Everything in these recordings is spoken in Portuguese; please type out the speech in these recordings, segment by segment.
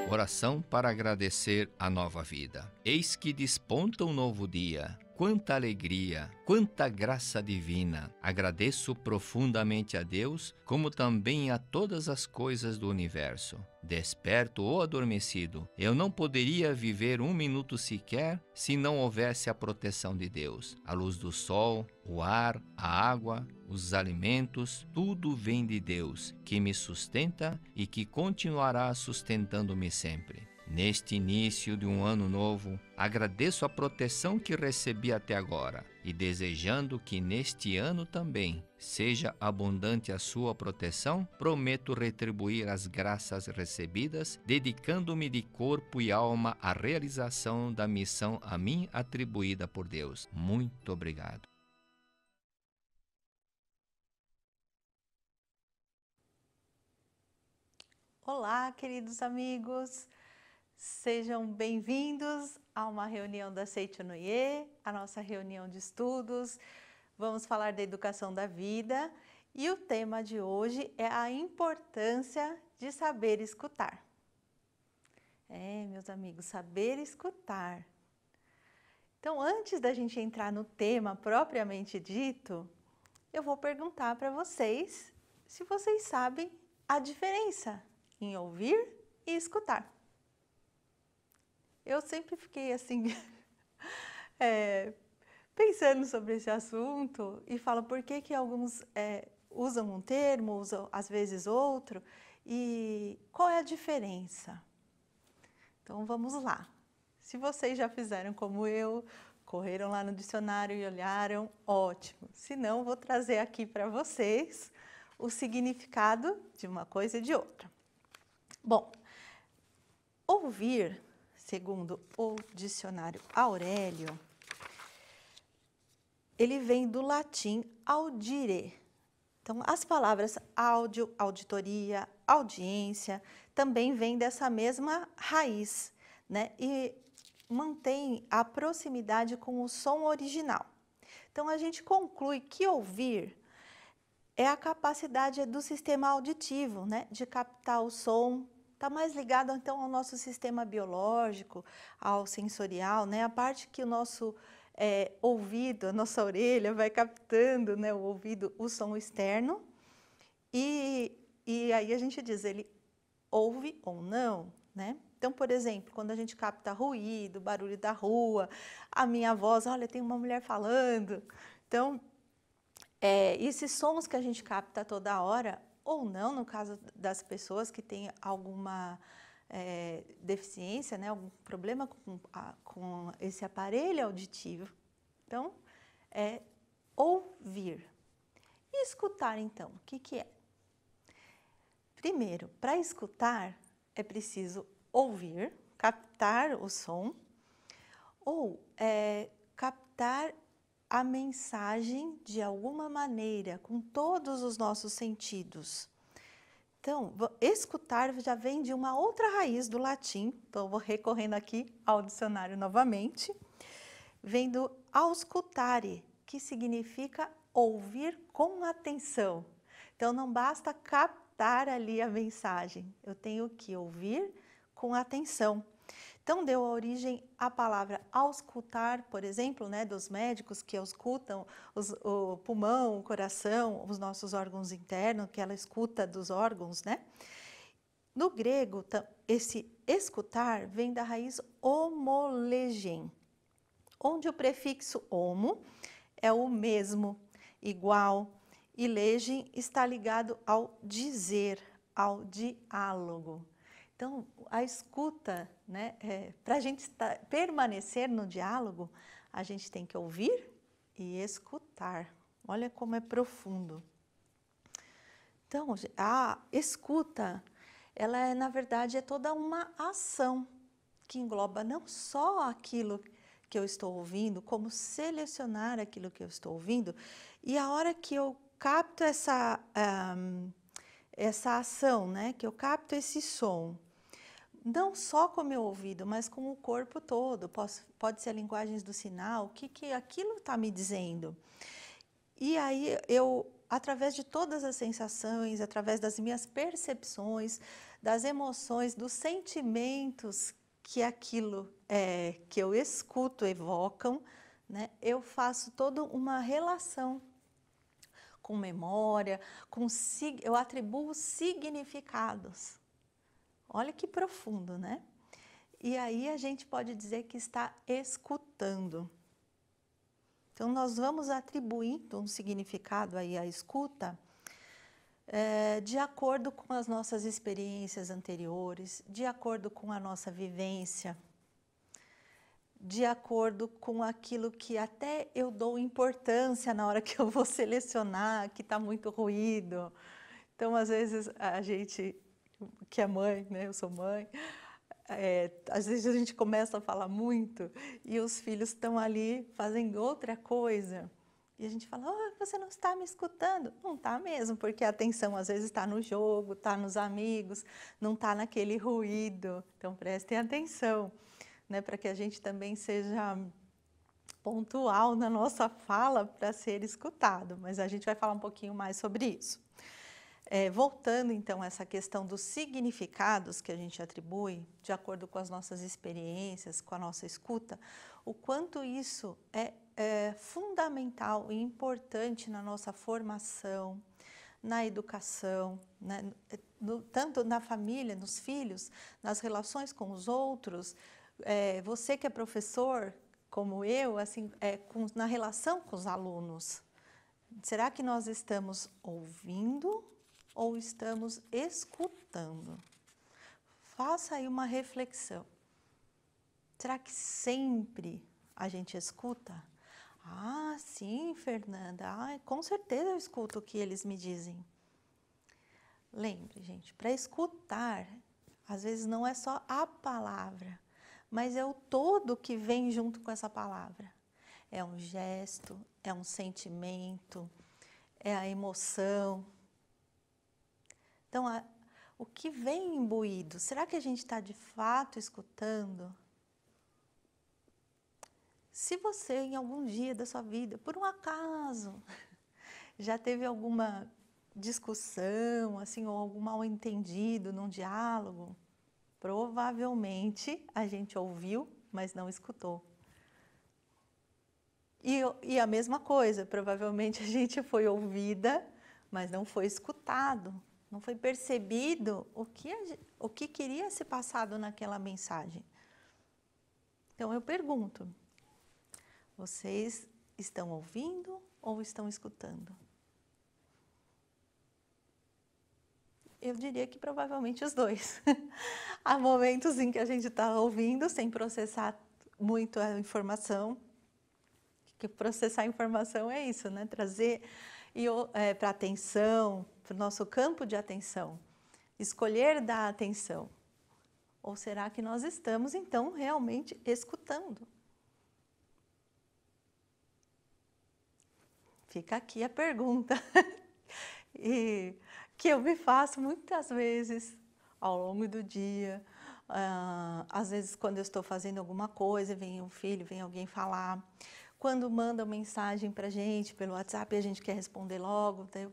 Oração para agradecer a nova vida. Eis que desponta um novo dia. Quanta alegria, quanta graça divina! Agradeço profundamente a Deus, como também a todas as coisas do universo. Desperto ou adormecido, eu não poderia viver um minuto sequer se não houvesse a proteção de Deus. A luz do sol, o ar, a água, os alimentos, tudo vem de Deus, que me sustenta e que continuará sustentando-me sempre. Neste início de um ano novo, agradeço a proteção que recebi até agora e desejando que neste ano também seja abundante a sua proteção, prometo retribuir as graças recebidas, dedicando-me de corpo e alma à realização da missão a mim atribuída por Deus. Muito obrigado. Olá, queridos amigos! Sejam bem-vindos a uma reunião da Seitonoye, a nossa reunião de estudos. Vamos falar da educação da vida e o tema de hoje é a importância de saber escutar. Meus amigos, saber escutar. Então, antes da gente entrar no tema propriamente dito, eu vou perguntar para vocês se vocês sabem a diferença em ouvir e escutar. Eu sempre fiquei assim, pensando sobre esse assunto e falo por que alguns usam um termo, usam às vezes outro, e qual é a diferença? Então vamos lá. Se vocês já fizeram como eu, correram lá no dicionário e olharam, ótimo. Se não, vou trazer aqui para vocês o significado de uma coisa e de outra. Bom, ouvir, segundo o dicionário Aurélio, ele vem do latim audire. Então, as palavras áudio, auditoria, audiência, também vêm dessa mesma raiz, né? E mantém a proximidade com o som original. Então, a gente conclui que ouvir é a capacidade do sistema auditivo, né? De captar o som. Está mais ligado, então, ao nosso sistema biológico, ao sensorial, né? A parte que o nosso ouvido, a nossa orelha vai captando, né? O ouvido, o som externo. E aí a gente diz, ele ouve ou não, né? Então, por exemplo, quando a gente capta ruído, barulho da rua, a minha voz, olha, tem uma mulher falando. Então, esses sons que a gente capta toda hora, ou não, no caso das pessoas que têm alguma deficiência, né, algum problema com esse aparelho auditivo. Então, é ouvir. E escutar, então, o que é? Primeiro, para escutar, é preciso ouvir, captar o som, ou captar a mensagem de alguma maneira, com todos os nossos sentidos. Então, escutar já vem de uma outra raiz do latim, então eu vou recorrendo aqui ao dicionário novamente, vem do auscultare, que significa ouvir com atenção. Então, não basta captar ali a mensagem, eu tenho que ouvir com atenção. Então, deu origem à palavra auscultar, por exemplo, né, dos médicos que auscultam o pulmão, o coração, os nossos órgãos internos, aquela escuta dos órgãos, né? No grego, esse escutar vem da raiz homolegen, onde o prefixo homo é o mesmo, igual, e legen está ligado ao dizer, ao diálogo. Então, a escuta, né, para a gente permanecer no diálogo, a gente tem que ouvir e escutar. Olha como é profundo. Então, a escuta, ela na verdade, é toda uma ação que engloba não só aquilo que eu estou ouvindo, como selecionar aquilo que eu estou ouvindo. E a hora que eu capto essa ação, né, que eu capto esse som, não só com o meu ouvido, mas com o corpo todo. Pode ser linguagens do sinal, o que aquilo está me dizendo. E aí eu através de todas as sensações, através das minhas percepções, das emoções, dos sentimentos que aquilo que eu escuto evocam, né? Eu faço toda uma relação com memória, eu atribuo significados. Olha que profundo, né? E aí a gente pode dizer que está escutando. Então, nós vamos atribuindo um significado aí à escuta de acordo com as nossas experiências anteriores, de acordo com a nossa vivência, de acordo com aquilo que até eu dou importância na hora que eu vou selecionar, que está muito ruído. Então, às vezes, a gente, que é mãe, né? Eu sou mãe, às vezes a gente começa a falar muito e os filhos estão ali fazendo outra coisa. E a gente fala, oh, você não está me escutando. Não está mesmo, porque a atenção às vezes está no jogo, está nos amigos, não está naquele ruído. Então prestem atenção, né, para que a gente também seja pontual na nossa fala para ser escutado. Mas a gente vai falar um pouquinho mais sobre isso. Voltando então a essa questão dos significados que a gente atribui, de acordo com as nossas experiências, com a nossa escuta, o quanto isso é fundamental e importante na nossa formação, na educação, né? Tanto na família, nos filhos, nas relações com os outros. Você que é professor, como eu, assim, na relação com os alunos, será que nós estamos ouvindo ou estamos escutando? Faça aí uma reflexão. Será que sempre a gente escuta? Ah, sim, Fernanda. Ah, com certeza eu escuto o que eles me dizem. Lembre, gente, para escutar, às vezes não é só a palavra, mas é o todo que vem junto com essa palavra. É um gesto, é um sentimento, é a emoção. Então, o que vem imbuído, será que a gente está de fato escutando? Se você, em algum dia da sua vida, por um acaso, já teve alguma discussão, assim, ou algum mal-entendido num diálogo, provavelmente a gente ouviu, mas não escutou. E a mesma coisa, provavelmente a gente foi ouvida, mas não foi escutado. Não foi percebido o que queria ser passado naquela mensagem. Então, eu pergunto, vocês estão ouvindo ou estão escutando? Eu diria que provavelmente os dois. Há momentos em que a gente está ouvindo sem processar muito a informação. Que processar a informação é isso, né? Trazer para atenção, para o nosso campo de atenção, escolher dar atenção. Ou será que nós estamos, então, realmente escutando? Fica aqui a pergunta, e que eu me faço muitas vezes ao longo do dia. Às vezes, quando eu estou fazendo alguma coisa, vem um filho, vem alguém falar. Quando manda mensagem para a gente pelo WhatsApp e a gente quer responder logo, daí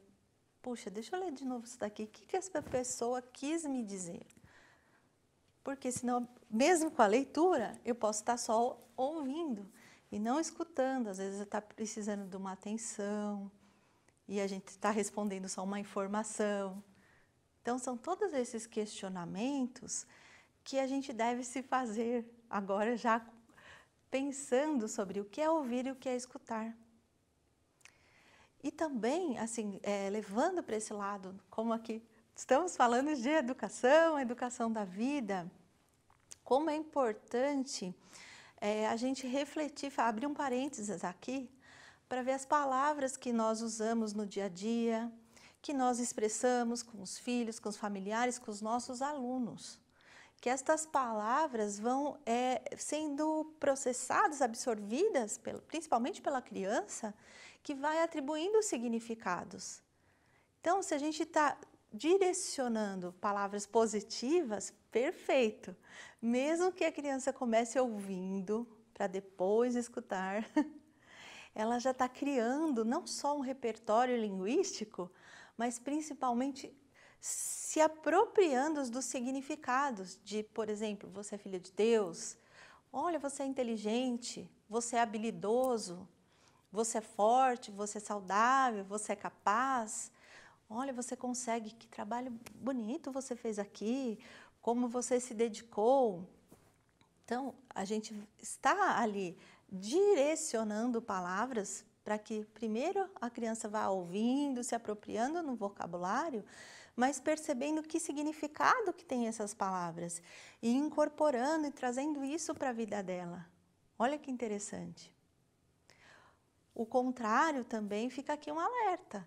puxa, deixa eu ler de novo isso daqui. O que essa pessoa quis me dizer? Porque senão, mesmo com a leitura, eu posso estar só ouvindo e não escutando. Às vezes está precisando de uma atenção e a gente está respondendo só uma informação. Então, são todos esses questionamentos que a gente deve se fazer agora já pensando sobre o que é ouvir e o que é escutar. E também, assim, levando para esse lado, como aqui estamos falando de educação, educação da vida, como é importante a gente refletir, abrir um parênteses aqui, para ver as palavras que nós usamos no dia a dia, que nós expressamos com os filhos, com os familiares, com os nossos alunos. Que estas palavras vão sendo processadas, absorvidas, principalmente pela criança, que vai atribuindo significados. Então, se a gente está direcionando palavras positivas, perfeito. Mesmo que a criança comece ouvindo, para depois escutar, ela já está criando não só um repertório linguístico, mas principalmente se apropriando dos significados de, por exemplo, você é filho de Deus, olha, você é inteligente, você é habilidoso, você é forte, você é saudável, você é capaz. Olha, você consegue, que trabalho bonito você fez aqui, como você se dedicou. Então, a gente está ali direcionando palavras para que primeiro a criança vá ouvindo, se apropriando no vocabulário, mas percebendo que significado que tem essas palavras e incorporando e trazendo isso para a vida dela. Olha que interessante. O contrário também fica aqui um alerta.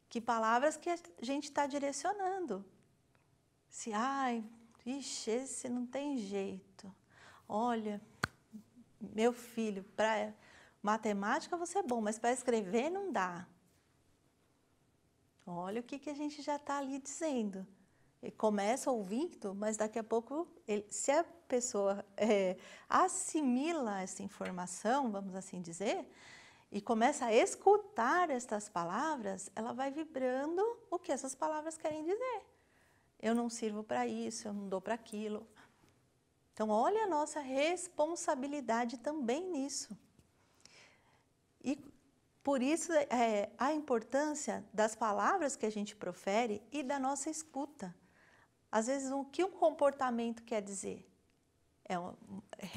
Que palavras que a gente está direcionando. Se, ai, ixi, esse não tem jeito. Olha, meu filho, para matemática você é bom, mas para escrever não dá. Olha o que a gente já está ali dizendo. Ele começa ouvindo, mas daqui a pouco, se a pessoa assimila essa informação, vamos assim dizer, e começa a escutar estas palavras, ela vai vibrando o que essas palavras querem dizer. Eu não sirvo para isso, eu não dou para aquilo. Então, olha a nossa responsabilidade também nisso. E por isso a importância das palavras que a gente profere e da nossa escuta. Às vezes, o que um comportamento quer dizer?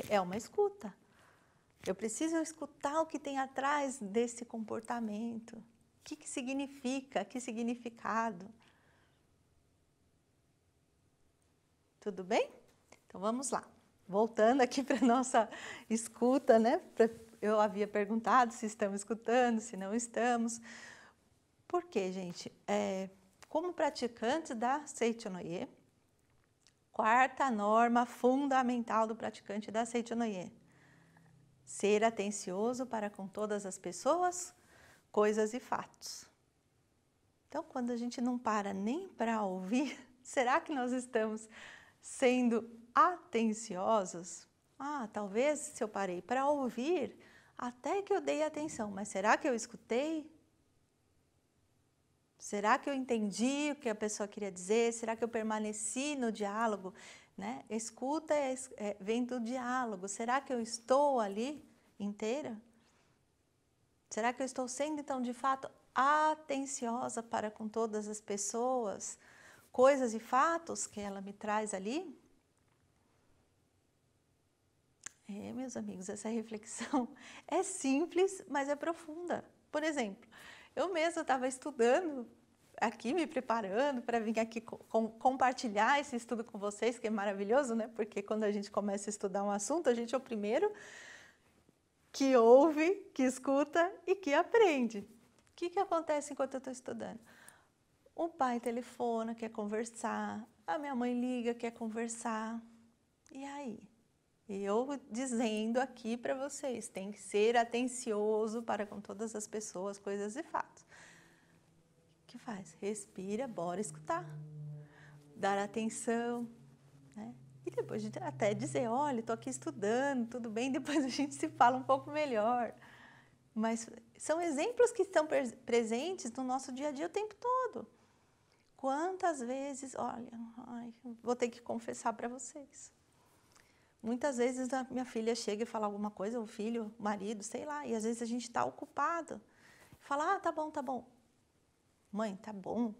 É uma escuta. Eu preciso escutar o que tem atrás desse comportamento. O que significa? Que significado? Tudo bem? Então, vamos lá. Voltando aqui para a nossa escuta, né? Eu havia perguntado se estamos escutando, se não estamos. Por quê, gente? Como praticantes da Seichonoye, quarta norma fundamental do praticante da Seichonoye: ser atencioso para com todas as pessoas, coisas e fatos. Então, quando a gente não para nem para ouvir, será que nós estamos sendo atenciosos? Talvez se eu parei para ouvir, até que eu dei atenção, mas será que eu escutei? Será que eu entendi o que a pessoa queria dizer? Será que eu permaneci no diálogo? Né? Escuta vem do diálogo. Será que eu estou ali inteira? Será que eu estou sendo, então, de fato, atenciosa para com todas as pessoas, coisas e fatos que ela me traz ali? Meus amigos, essa reflexão é simples, mas é profunda. Por exemplo, eu mesma estava estudando aqui, me preparando para vir aqui compartilhar esse estudo com vocês, que é maravilhoso, né? Porque quando a gente começa a estudar um assunto, a gente é o primeiro que ouve, que escuta e que aprende. O que acontece enquanto eu estou estudando? O pai telefona, quer conversar, a minha mãe liga, quer conversar. E aí? Eu dizendo aqui para vocês, tem que ser atencioso para com todas as pessoas, coisas e fatos. O que faz? Respira, bora escutar. Dar atenção, né? E depois até dizer, olha, estou aqui estudando, tudo bem, depois a gente se fala um pouco melhor. Mas são exemplos que estão presentes no nosso dia a dia o tempo todo. Quantas vezes, olha, vou ter que confessar para vocês. Muitas vezes a minha filha chega e fala alguma coisa, o filho, o marido, sei lá, e às vezes a gente está ocupado. Fala, tá bom, tá bom. Mãe, tá bom.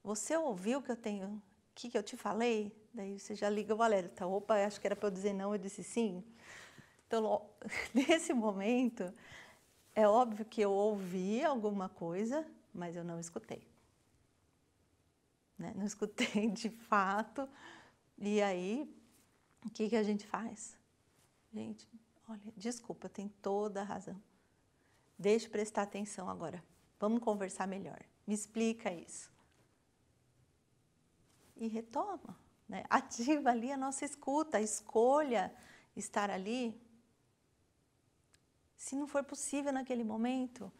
Você ouviu o que eu te falei? Daí você já liga o alerta. Opa, acho que era para eu dizer não, eu disse sim. Então, nesse momento, é óbvio que eu ouvi alguma coisa, mas eu não escutei. Né? Não escutei de fato. E aí, o que a gente faz? Gente, olha, desculpa, tem toda a razão. Deixa eu prestar atenção agora. Vamos conversar melhor. Me explica isso. E retoma, né? Ativa ali a nossa escuta, escolha estar ali. Se não for possível naquele momento,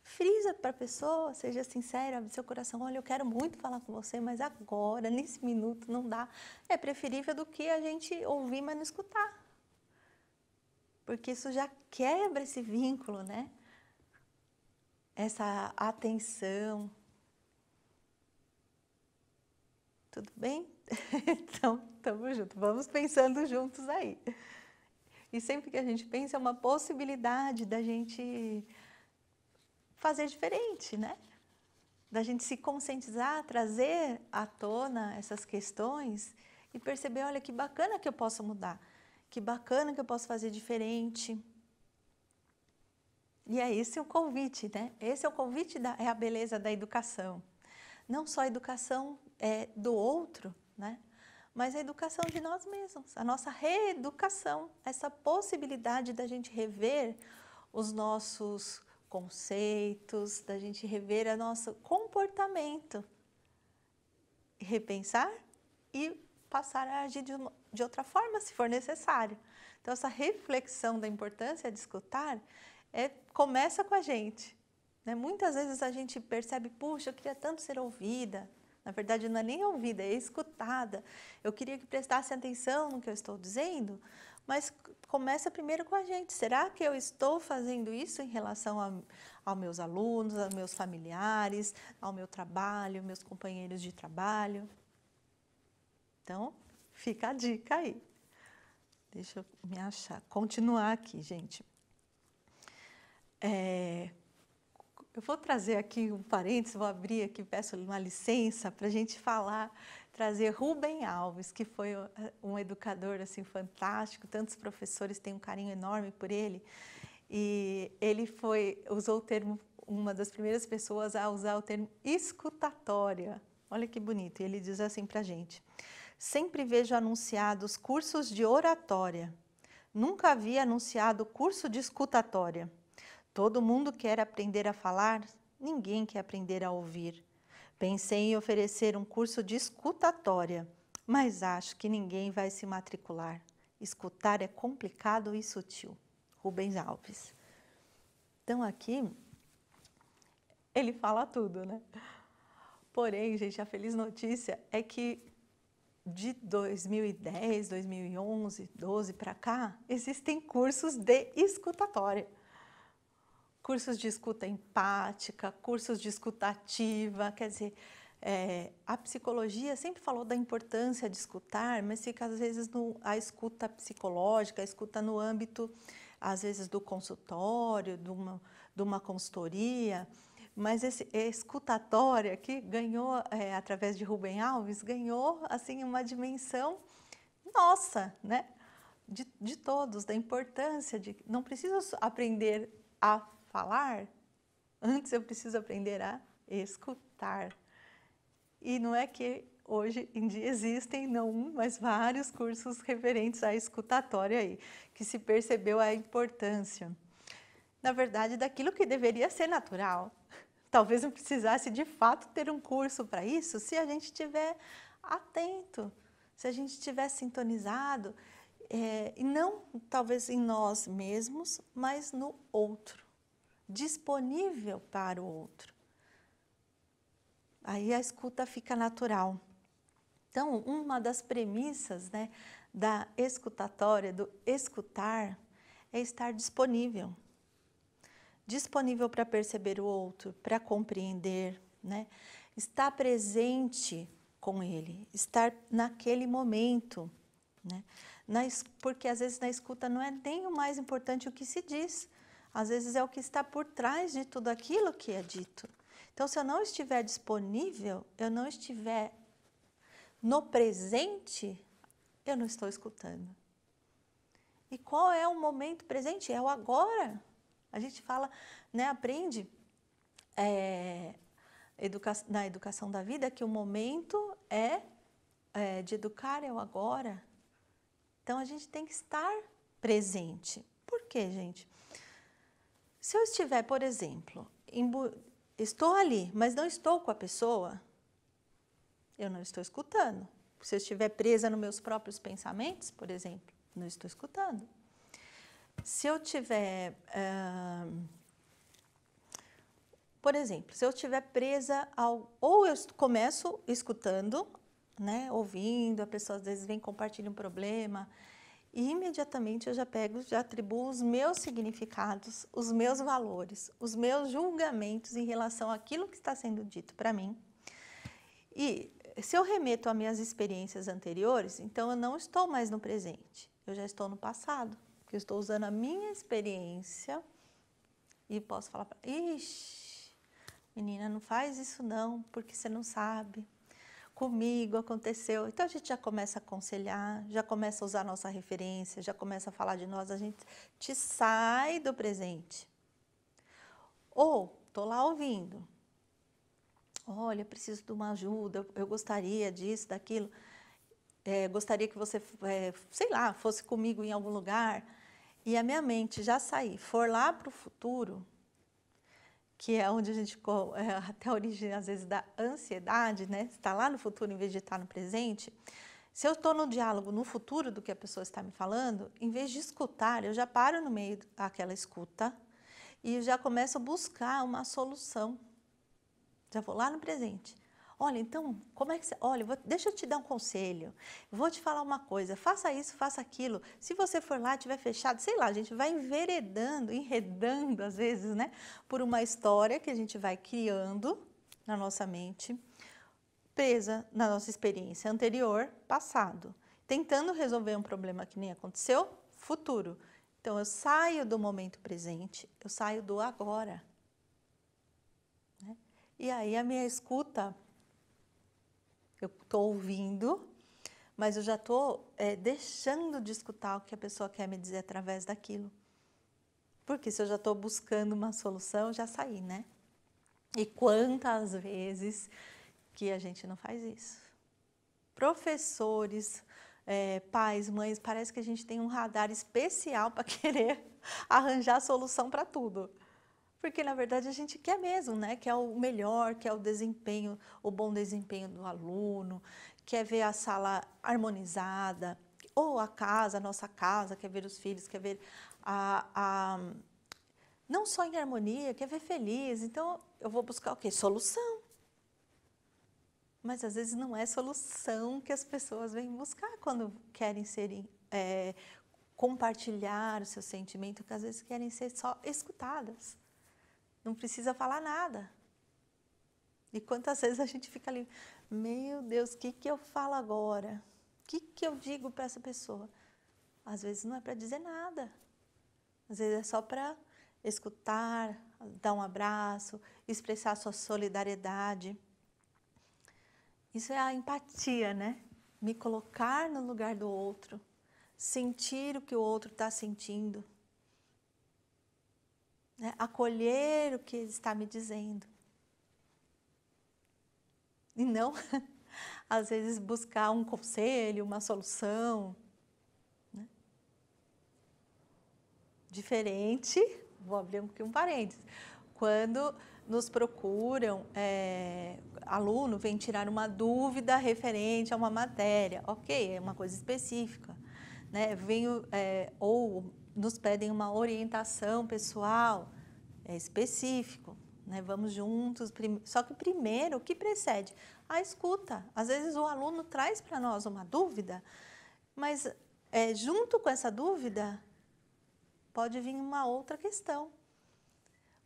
frisa para a pessoa, seja sincera, abre seu coração. Olha, eu quero muito falar com você, mas agora, nesse minuto, não dá. É preferível do que a gente ouvir, mas não escutar. Porque isso já quebra esse vínculo, né? essa atenção. Tudo bem? Então, estamos juntos, vamos pensando juntos aí. E sempre que a gente pensa, é uma possibilidade da gente fazer diferente, né? Da gente se conscientizar, trazer à tona essas questões e perceber, olha, que bacana que eu posso mudar, que bacana que eu posso fazer diferente. E é esse o convite, né? Esse é o convite, é a beleza da educação. Não só a educação do outro, né? Mas a educação de nós mesmos, a nossa reeducação, essa possibilidade da gente rever os nossos conceitos, da gente rever o nosso comportamento, repensar e passar a agir de outra forma, se for necessário. Então, essa reflexão da importância de escutar começa com a gente, né? Muitas vezes a gente percebe, puxa, eu queria tanto ser ouvida. Na verdade, não é nem ouvida, é escutada. Eu queria que prestasse atenção no que eu estou dizendo, mas começa primeiro com a gente. Será que eu estou fazendo isso em relação aos meus alunos, aos meus familiares, ao meu trabalho, meus companheiros de trabalho? Então, fica a dica aí. Deixa eu me achar. Continuar aqui, gente. Eu vou trazer aqui um parênteses, vou abrir aqui, peço uma licença para a gente trazer Rubem Alves, que foi um educador assim, fantástico, tantos professores têm um carinho enorme por ele, e ele usou o termo, uma das primeiras pessoas a usar o termo escutatória. Olha que bonito, e ele diz assim para a gente: sempre vejo anunciados cursos de oratória, nunca havia anunciado curso de escutatória. Todo mundo quer aprender a falar, ninguém quer aprender a ouvir. Pensei em oferecer um curso de escutatória, mas acho que ninguém vai se matricular. Escutar é complicado e sutil. Rubem Alves. Então, aqui, ele fala tudo, né? Porém, gente, a feliz notícia é que de 2010, 2011, 2012 para cá, existem cursos de escutatória. Cursos de escuta empática, cursos de escuta ativa, quer dizer, a psicologia sempre falou da importância de escutar, mas fica às vezes a escuta psicológica, a escuta no âmbito, às vezes, do consultório, de uma consultoria, mas esse escutatória aqui ganhou, através de Rubem Alves, ganhou assim uma dimensão nossa, né? De todos, da importância de não preciso aprender a falar, antes eu preciso aprender a escutar. E não é que hoje em dia existem, não um, mas vários cursos referentes à escutatória aí, que se percebeu a importância, na verdade, daquilo que deveria ser natural. Talvez não precisasse de fato ter um curso para isso, se a gente estiver atento, se a gente estiver sintonizado, e não talvez em nós mesmos, mas no outro, disponível para o outro. Aí a escuta fica natural. Então, uma das premissas, né, da escutatória, do escutar, é estar disponível. Disponível para perceber o outro, para compreender, né? Estar presente com ele, estar naquele momento, né? Porque às vezes na escuta não é nem o mais importante o que se diz, às vezes é o que está por trás de tudo aquilo que é dito. Então, se eu não estiver disponível, eu não estiver no presente, eu não estou escutando. E qual é o momento presente? É o agora. A gente fala, né, aprende na educação da vida que o momento de educar é o agora. Então, a gente tem que estar presente. Por quê, gente? Se eu estiver, por exemplo, estou ali, mas não estou com a pessoa, eu não estou escutando. Se eu estiver presa nos meus próprios pensamentos, por exemplo, não estou escutando. Se eu tiver, por exemplo, se eu estiver presa ou eu começo escutando, né, ouvindo, a pessoa às vezes vem compartilhar um problema, E imediatamente eu já pego, já atribuo os meus significados, os meus valores, os meus julgamentos em relação àquilo que está sendo dito para mim. E se eu remeto às minhas experiências anteriores, então eu não estou mais no presente, eu já estou no passado, porque eu estou usando a minha experiência e posso falar para ixi, menina, não faz isso não, porque você não sabe. Comigo aconteceu. Então a gente já começa a aconselhar, já começa a usar a nossa referência, já começa a falar de nós, a gente te sai do presente. Ou estou lá ouvindo. Olha, preciso de uma ajuda, eu gostaria disso, daquilo. Gostaria que você, sei lá, fosse comigo em algum lugar. E a minha mente já sair, for lá para o futuro, que é onde a gente, até a origem, às vezes, da ansiedade, né? Está lá no futuro em vez de estar no presente. Se eu estou no diálogo no futuro do que a pessoa está me falando, em vez de escutar, eu já paro no meio daquela escuta e já começo a buscar uma solução. Já vou lá no presente. Olha, então, como é que você... Olha, deixa eu te dar um conselho. Vou te falar uma coisa. Faça isso, faça aquilo. Se você for lá, tiver fechado, sei lá, a gente vai enredando, às vezes, né? Por uma história que a gente vai criando na nossa mente, presa na nossa experiência anterior, passado. Tentando resolver um problema que nem aconteceu, futuro. Então, eu saio do momento presente, eu saio do agora. Né? E aí, a minha escuta... Eu estou ouvindo, mas eu já estou deixando de escutar o que a pessoa quer me dizer através daquilo. Porque se eu já estou buscando uma solução, eu já saí, né? E quantas vezes que a gente não faz isso? Professores, pais, mães, parece que a gente tem um radar especial para querer arranjar solução para tudo. Porque, na verdade, a gente quer mesmo, né? Quer o melhor, quer o desempenho, o bom desempenho do aluno, quer ver a sala harmonizada, ou a casa, a nossa casa, quer ver os filhos, quer ver não só em harmonia, quer ver feliz. Então, eu vou buscar o quê? Solução. Mas, às vezes, não é solução que as pessoas vêm buscar quando querem compartilhar o seu sentimento, que às vezes querem ser só escutadas. Não precisa falar nada. E quantas vezes a gente fica ali, meu Deus, o que eu falo agora? O que eu digo para essa pessoa? Às vezes não é para dizer nada. Às vezes é só para escutar, dar um abraço, expressar sua solidariedade. Isso é a empatia, né? Me colocar no lugar do outro, sentir o que o outro está sentindo. Né? Acolher o que ele está me dizendo. E não, às vezes, buscar um conselho, uma solução. Né? Diferente, vou abrir aqui um parênteses, quando nos procuram, aluno vem tirar uma dúvida referente a uma matéria, ok, é uma coisa específica. Né? Ou nos pedem uma orientação pessoal, é específico, né? Vamos juntos, só que primeiro, o que precede? A escuta. Às vezes o aluno traz para nós uma dúvida, mas junto com essa dúvida pode vir uma outra questão.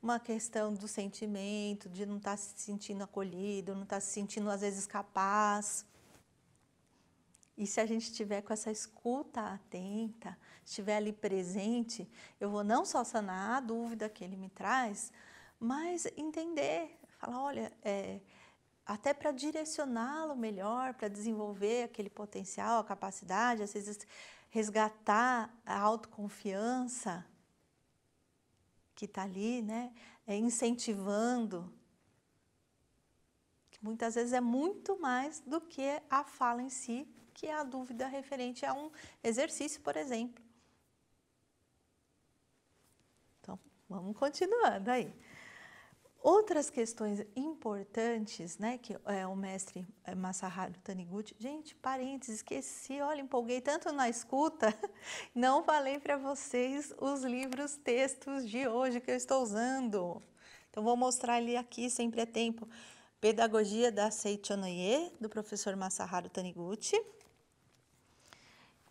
Uma questão do sentimento, de não estar se sentindo acolhido, não estar se sentindo às vezes capaz. E se a gente estiver com essa escuta atenta, estiver ali presente, eu vou não só sanar a dúvida que ele me traz, mas entender, falar, olha, até para direcioná-lo melhor, para desenvolver aquele potencial, a capacidade, às vezes resgatar a autoconfiança que está ali, né? Incentivando, que muitas vezes é muito mais do que a fala em si, que é a dúvida referente a um exercício, por exemplo. Então, vamos continuando aí. Outras questões importantes, né, que o mestre Masaharu Taniguchi... Gente, parênteses, esqueci, olha, empolguei tanto na escuta, não falei para vocês os livros, textos de hoje que eu estou usando. Então, vou mostrar ali aqui, sempre é tempo. Pedagogia da Seicho no Ie, do professor Masaharu Taniguchi.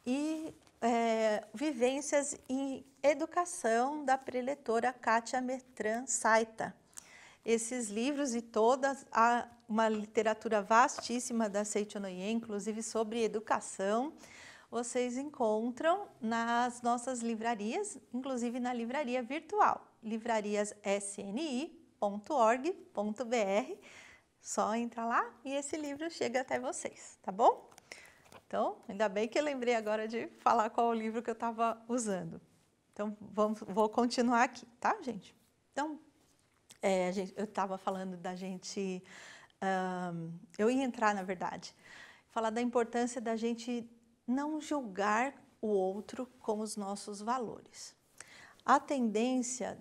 E Vivências em Educação, da preletora Kátia Mertran Saita. Esses livros e uma literatura vastíssima da Seiichi Onoye, inclusive sobre educação, vocês encontram nas nossas livrarias, inclusive na livraria virtual, livrariasni.org.br. Só entra lá e esse livro chega até vocês, tá bom? Então, ainda bem que eu lembrei agora de falar qual o livro que eu estava usando. Então, vou continuar aqui, tá, gente? Então, eu estava falando da gente... eu ia entrar, na verdade, falar da importância da gente não julgar o outro com os nossos valores. A tendência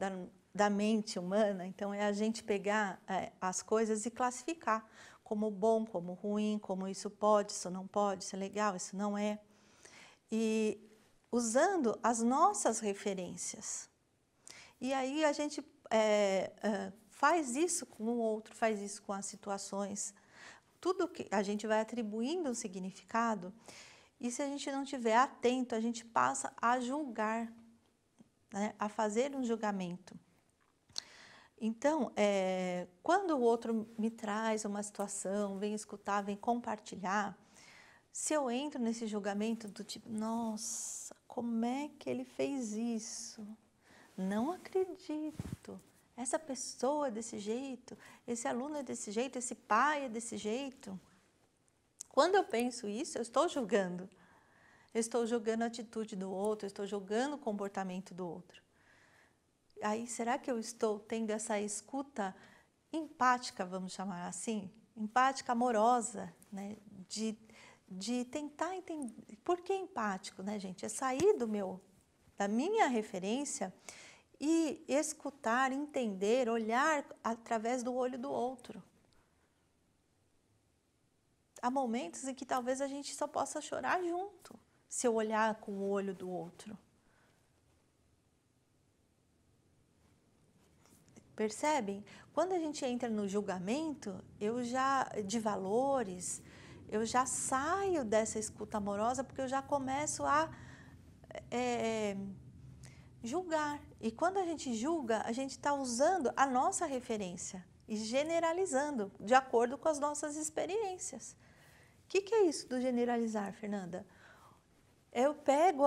da mente humana, então, é a gente pegar as coisas e classificar como bom, como ruim, como isso pode, isso não pode, isso é legal, isso não é. E usando as nossas referências. E aí a gente faz isso com o outro, faz isso com as situações. Tudo que a gente vai atribuindo um significado, e se a gente não estiver atento, a gente passa a julgar, né, a fazer um julgamento. Então, quando o outro me traz uma situação, vem escutar, vem compartilhar, se eu entro nesse julgamento do tipo, nossa, como é que ele fez isso? Não acredito. Essa pessoa é desse jeito, esse aluno é desse jeito, esse pai é desse jeito. Quando eu penso isso, eu estou julgando. Eu estou julgando a atitude do outro, eu estou julgando o comportamento do outro. Aí, será que eu estou tendo essa escuta empática, vamos chamar assim? Empática, amorosa, né? De tentar entender. Por que empático, né, gente? É sair da minha referência e escutar, entender, olhar através do olho do outro. Há momentos em que talvez a gente só possa chorar junto, se eu olhar com o olho do outro. Percebem? Quando a gente entra no julgamento, de valores, eu já saio dessa escuta amorosa porque eu já começo a julgar. E quando a gente julga, a gente está usando a nossa referência e generalizando de acordo com as nossas experiências. O que é isso do generalizar, Fernanda? Eu pego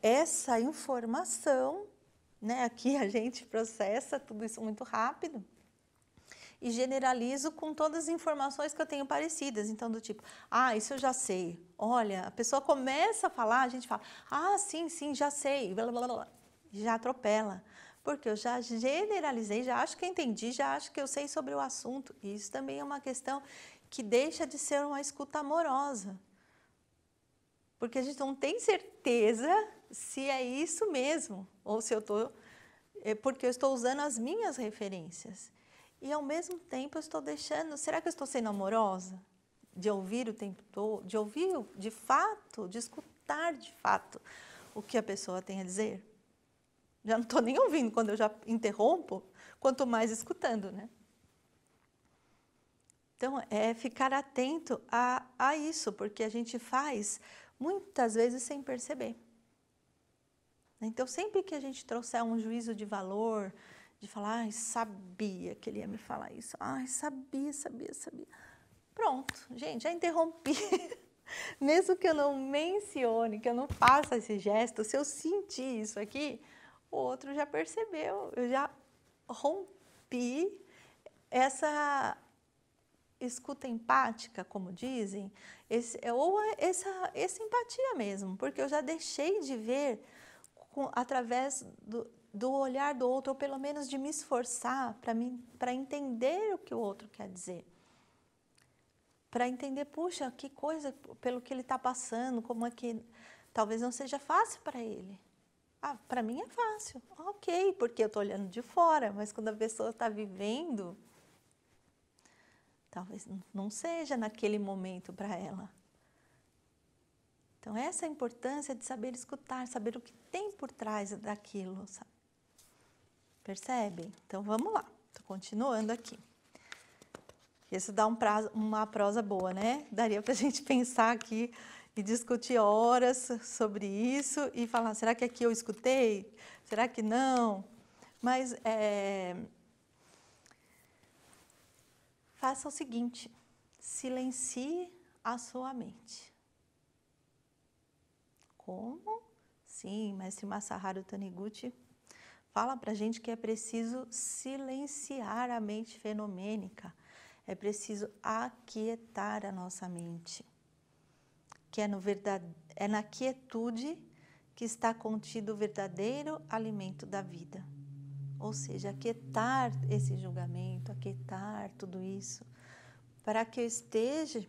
essa informação, né? Aqui a gente processa tudo isso muito rápido e generalizo com todas as informações que eu tenho parecidas. Então, do tipo, isso eu já sei. Olha, a pessoa começa a falar, a gente fala, sim, já sei, blá, blá, blá, já atropela. Porque eu já generalizei, já acho que entendi, já acho que eu sei sobre o assunto. E isso também é uma questão que deixa de ser uma escuta amorosa. Porque a gente não tem certeza se é isso mesmo, ou se eu estou... porque eu estou usando as minhas referências. E, ao mesmo tempo, eu estou deixando... Será que eu estou sendo amorosa? De ouvir o tempo todo, de ouvir de fato, de escutar de fato o que a pessoa tem a dizer? Já não estou nem ouvindo quando eu já interrompo, quanto mais escutando, né? Então, é ficar atento a isso, porque a gente faz muitas vezes sem perceber. Então, sempre que a gente trouxer um juízo de valor, de falar, sabia que ele ia me falar isso, sabia. Pronto, gente, já interrompi. Mesmo que eu não mencione, que eu não faça esse gesto, se eu sentir isso aqui, o outro já percebeu, eu já rompi essa escuta empática, como dizem, essa empatia mesmo, porque eu já deixei de ver através do olhar do outro, ou pelo menos de me esforçar para entender o que o outro quer dizer. Para entender, puxa, que coisa, pelo que ele está passando, como é que talvez não seja fácil para ele. Para mim é fácil, ok, porque eu estou olhando de fora, mas quando a pessoa está vivendo, talvez não seja naquele momento para ela. Então, essa é a importância de saber escutar, saber o que tem por trás daquilo, sabe? Percebem? Então, vamos lá. Estou continuando aqui. Isso dá uma prosa boa, né? Daria para a gente pensar aqui e discutir horas sobre isso e falar, será que aqui eu escutei? Será que não? Mas faça o seguinte, silencie a sua mente. Como? Sim, mestre Masaharu Taniguchi fala para a gente que é preciso silenciar a mente fenomênica, é preciso aquietar a nossa mente, que é na quietude que está contido o verdadeiro alimento da vida. Ou seja, aquietar esse julgamento, aquietar tudo isso, para que eu esteja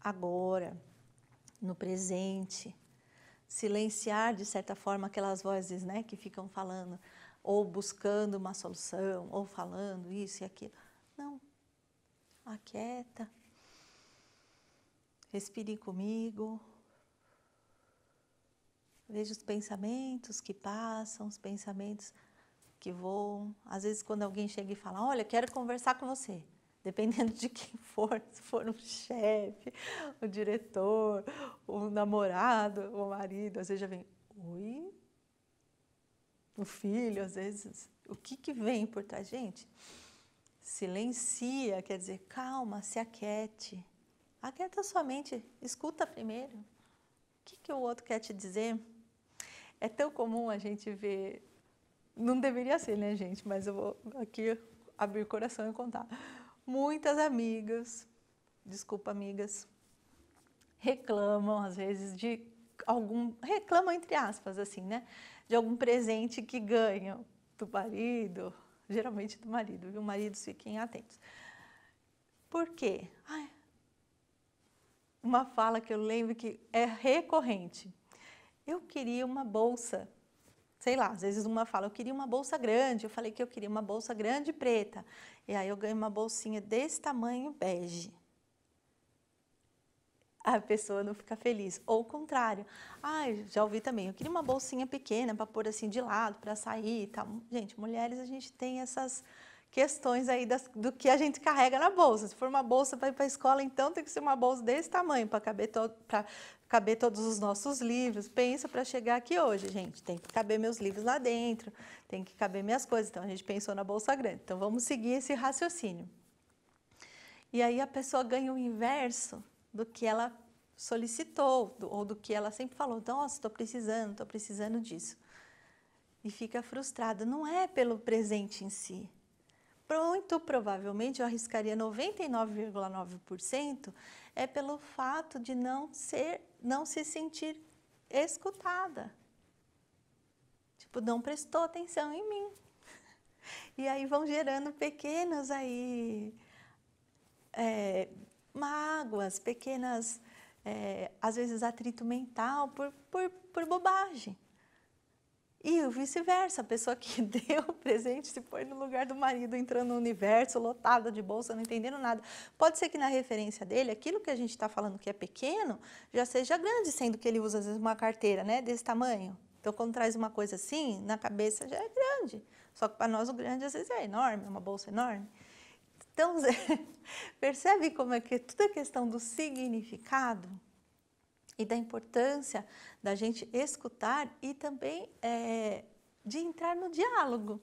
agora, no presente, silenciar, de certa forma, aquelas vozes, né, que ficam falando, ou buscando uma solução, ou falando isso e aquilo. Não. Aquieta. Respire comigo. Veja os pensamentos que passam, os pensamentos que voam. Às vezes, quando alguém chega e fala, olha, quero conversar com você. Dependendo de quem for, se for um chefe, o diretor, o namorado, o marido, às vezes já vem, oi? O filho, às vezes, o que vem por trás? Gente, silencia, quer dizer, calma, se aquiete. Aquieta sua mente, escuta primeiro. O que o outro quer te dizer? É tão comum a gente ver, não deveria ser, né, gente? Mas eu vou aqui abrir o coração e contar. Muitas amigas, desculpa amigas, reclamam às vezes de reclamam entre aspas assim, né? De algum presente que ganham do marido, geralmente do marido, viu? Maridos, fiquem atentos. Por quê? Uma fala que eu lembro que é recorrente. Eu queria uma bolsa, sei lá, às vezes uma fala, eu queria uma bolsa grande, eu falei que eu queria uma bolsa grande preta, e aí eu ganhei uma bolsinha desse tamanho bege. A pessoa não fica feliz. Ou o contrário. Já ouvi também, eu queria uma bolsinha pequena para pôr assim de lado, para sair e tal. Gente, mulheres, a gente tem essas questões aí do que a gente carrega na bolsa. Se for uma bolsa para ir para a escola, então tem que ser uma bolsa desse tamanho, para caber todos os nossos livros. Pensa para chegar aqui hoje, gente, tem que caber meus livros lá dentro, tem que caber minhas coisas. Então, a gente pensou na bolsa grande. Então, vamos seguir esse raciocínio. E aí, a pessoa ganha o inverso do que ela solicitou, ou do que ela sempre falou. Nossa, estou precisando disso. E fica frustrada. Não é pelo presente em si. Muito provavelmente, eu arriscaria 99,9%, é pelo fato de não se sentir escutada. Tipo, não prestou atenção em mim. E aí vão gerando pequenas mágoas, pequenas, às vezes, atrito mental por bobagem. E o vice-versa, a pessoa que deu o presente se põe no lugar do marido, entrando no universo, lotada de bolsa, não entendendo nada. Pode ser que na referência dele, aquilo que a gente está falando que é pequeno, já seja grande, sendo que ele usa, às vezes, uma carteira, né, desse tamanho. Então, quando traz uma coisa assim, na cabeça já é grande. Só que para nós o grande, às vezes, é enorme, é uma bolsa enorme. Então, percebe como é que tudo é questão do significado e da importância da gente escutar e também de entrar no diálogo,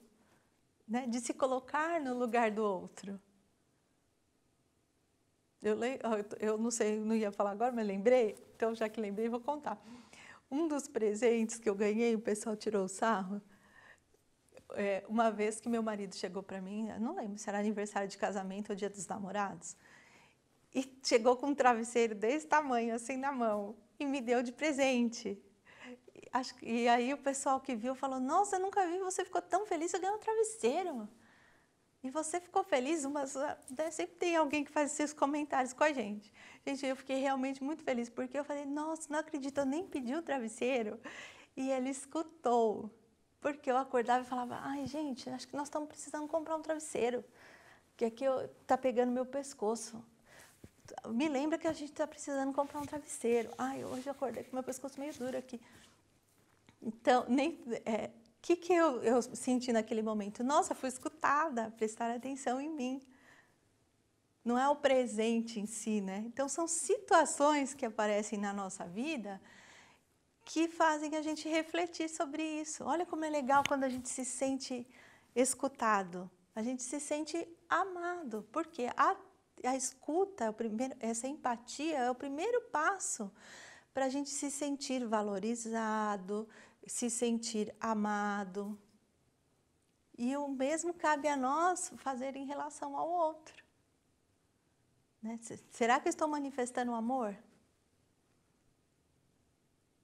né? De se colocar no lugar do outro. Eu não sei, não ia falar agora, mas lembrei, então já que lembrei, vou contar. Um dos presentes que eu ganhei, o pessoal tirou o sarro, uma vez que meu marido chegou para mim, não lembro se era aniversário de casamento ou dia dos namorados, e chegou com um travesseiro desse tamanho, assim, na mão, e me deu de presente. E aí o pessoal que viu falou, nossa, eu nunca vi, você ficou tão feliz, você ganhou um travesseiro. E você ficou feliz? Sempre tem alguém que faz esses comentários com a gente. Gente, eu fiquei realmente muito feliz, porque eu falei, nossa, não acredito, eu nem pedi o travesseiro. E ele escutou, porque eu acordava e falava, ai, gente, acho que nós estamos precisando comprar um travesseiro, que aqui está pegando meu pescoço. Me lembra que a gente está precisando comprar um travesseiro. Ai, hoje eu acordei com meu pescoço meio duro aqui. Então, que eu senti naquele momento? Nossa, fui escutada, prestar atenção em mim. não é o presente em si, né? Então, são situações que aparecem na nossa vida que fazem a gente refletir sobre isso. Olha como é legal quando a gente se sente escutado, a gente se sente amado, porque a escuta, essa empatia é o primeiro passo para a gente se sentir valorizado, se sentir amado. E o mesmo cabe a nós fazer em relação ao outro. Né? Será que eu estou manifestando amor?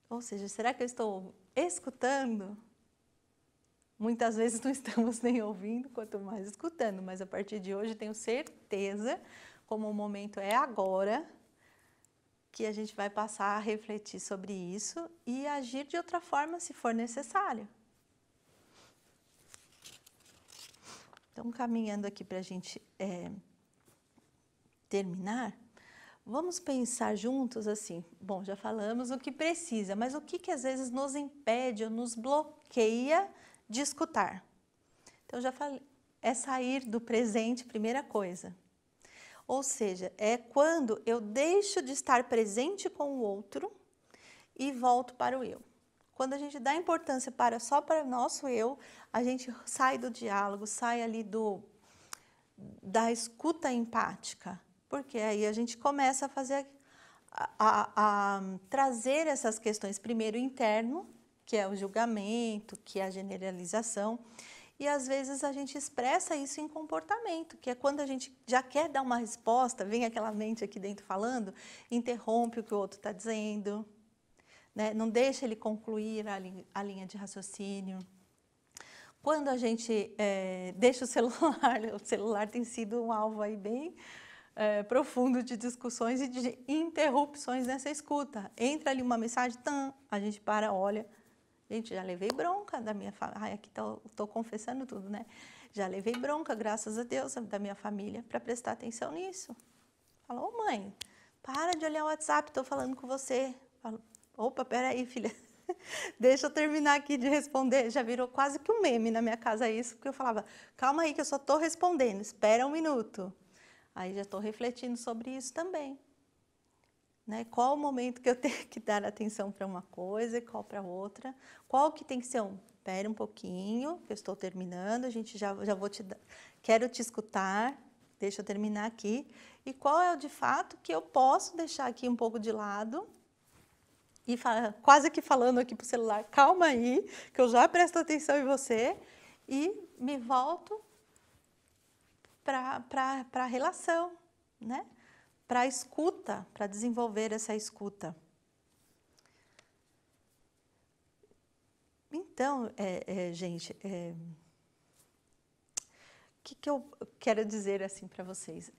Ou seja, será que eu estou escutando? Muitas vezes não estamos nem ouvindo, quanto mais escutando, mas a partir de hoje tenho certeza, como o momento é agora, que a gente vai passar a refletir sobre isso e agir de outra forma se for necessário. Então, caminhando aqui para a gente terminar, vamos pensar juntos assim, bom, já falamos o que precisa, mas o que às vezes nos impede ou nos bloqueia de escutar? Então, já falei, é sair do presente, primeira coisa. Ou seja, é quando eu deixo de estar presente com o outro e volto para o eu. Quando a gente dá importância só para o nosso eu, a gente sai do diálogo, sai ali da escuta empática. Porque aí a gente começa a fazer, a trazer essas questões, primeiro interno, que é o julgamento, que é a generalização, e às vezes a gente expressa isso em comportamento, que é quando a gente já quer dar uma resposta, vem aquela mente aqui dentro falando, interrompe o que o outro está dizendo, né? Não deixa ele concluir a linha de raciocínio. Quando a gente deixa o celular tem sido um alvo aí bem profundo de discussões e de interrupções nessa escuta. Entra ali uma mensagem, a gente para, olha. Gente, já levei bronca da minha família. Ai, aqui estou confessando tudo, né? Já levei bronca, graças a Deus, da minha família, para prestar atenção nisso. Fala, ô mãe, para de olhar o WhatsApp, estou falando com você. Falo, opa, peraí, filha. Deixa eu terminar aqui de responder. Já virou quase que um meme na minha casa isso, porque eu falava, calma aí que eu só estou respondendo, espera um minuto. Aí já estou refletindo sobre isso também. Né? Qual o momento que eu tenho que dar atenção para uma coisa e qual para outra? Qual que tem que ser espera um pouquinho, que eu estou terminando, a gente já vou quero te escutar, deixa eu terminar aqui. E qual é o de fato que eu posso deixar aqui um pouco de lado e quase que falando aqui para o celular, calma aí, que eu já presto atenção em você e me volto para a relação, né? Para a escuta, para desenvolver essa escuta. Então, gente, o que eu quero dizer assim para vocês?